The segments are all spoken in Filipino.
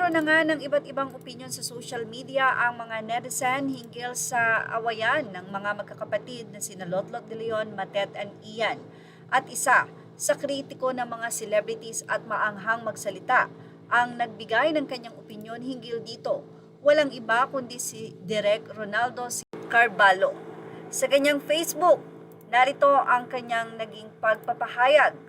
Nagkaroon na nga ng iba't ibang opinyon sa social media ang mga netizen hinggil sa awayan ng mga magkakapatid na sina Lotlot de Leon, Matet and Ian. At isa sa kritiko ng mga celebrities at maanghang magsalita ang nagbigay ng kanyang opinyon hinggil dito. Walang iba kundi si Direk Ronaldo Carballo. Sa kanyang Facebook, narito ang kanyang naging pagpapahayag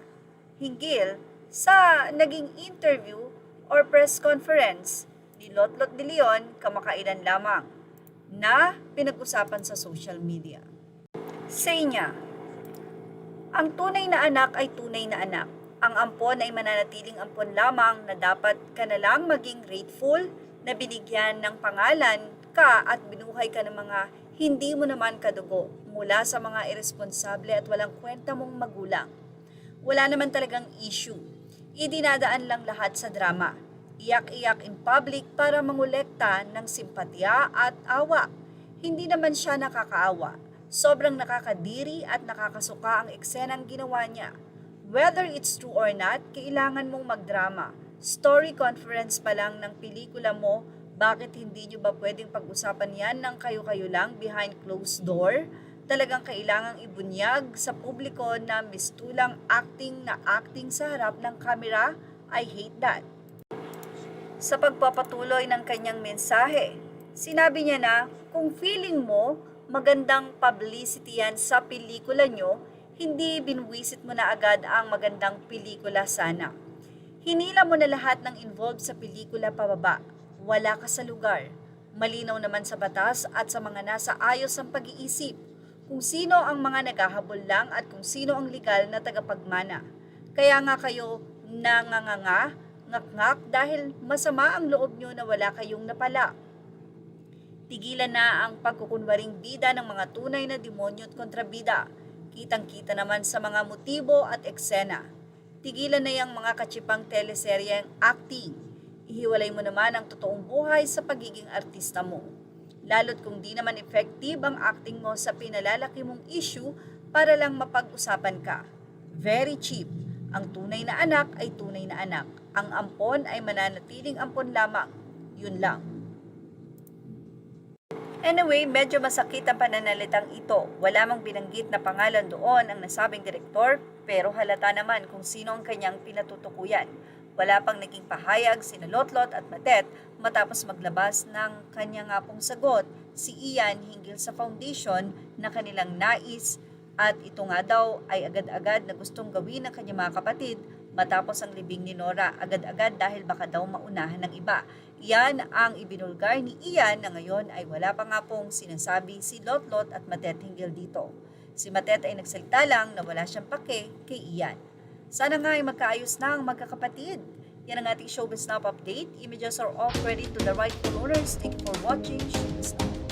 hinggil sa naging interview or press conference ni Lotlot de Leon kamakailan lamang na pinag-usapan sa social media. Say niya, ang tunay na anak ay tunay na anak. Ang ampon ay mananatiling ampon lamang na dapat ka na lang maging grateful na binigyan ng pangalan ka at binuhay ka ng mga hindi mo naman kadugo mula sa mga irresponsable at walang kwenta mong magulang. Wala naman talagang issue. Idinadaan lang lahat sa drama. Iyak-iyak in public para mangolekta ng simpatya at awa. Hindi naman siya nakakaawa. Sobrang nakakadiri at nakakasuka ang eksenang ginawa niya. Whether it's true or not, kailangan mong magdrama. Story conference pa lang ng pelikula mo, bakit hindi nyo ba pwedeng pag-usapan yan ng kayo-kayo lang behind closed door? Talagang kailangang ibunyag sa publiko na mistulang acting na acting sa harap ng kamera. I hate that. Sa pagpapatuloy ng kanyang mensahe, sinabi niya na kung feeling mo magandang publicity yan sa pelikula nyo, hindi binwisit mo na agad ang magandang pelikula sana. Hinila mo na lahat ng involved sa pelikula pababa. Wala ka sa lugar. Malinaw naman sa batas at sa mga nasa ayos ang pag-iisip kung sino ang mga naghahabol lang at kung sino ang legal na tagapagmana. Kaya nga kayo nanganganga, ngak-ngak dahil masama ang loob nyo na wala kayong napala. Tigilan na ang pagkukunwaring bida ng mga tunay na demonyo at kontrabida. Kitang-kita naman sa mga motibo at eksena. Tigilan na yung mga katsipang teleseryeng acting. Ihiwalay mo naman ang totoong buhay sa pagiging artista mo. Lalo't kung di naman effective ang acting mo sa pinalalaki mong issue para lang mapag-usapan ka. Very cheap. Ang tunay na anak ay tunay na anak. Ang ampon ay mananatiling ampon lamang. Yun lang. Anyway, medyo masakit ang pananalitang ito. Wala mang binanggit na pangalan doon ang nasabing direktor, pero halata naman kung sino ang kanyang pinatutukuyan. Wala pang naging pahayag sina Lotlot at Matet matapos maglabas ng kanya nga pong sagot si Ian hinggil sa foundation na kanilang nais at ito nga daw ay agad-agad na gustong gawin ng kanyang mga kapatid matapos ang libing ni Nora agad-agad dahil baka daw maunahan ng iba. Yan ang ibinulgar ni Ian na ngayon ay wala pa nga pong sinasabi si Lotlot at Matet hinggil dito. Si Matet ay nagsalita lang na wala siyang pake kay Ian. Sana nga ay magkaayos na ang magkakapatid. Yan ang ating Showbiz Snap update. Images are all credit to the rightful owners. Thank you for watching Showbiz Snap.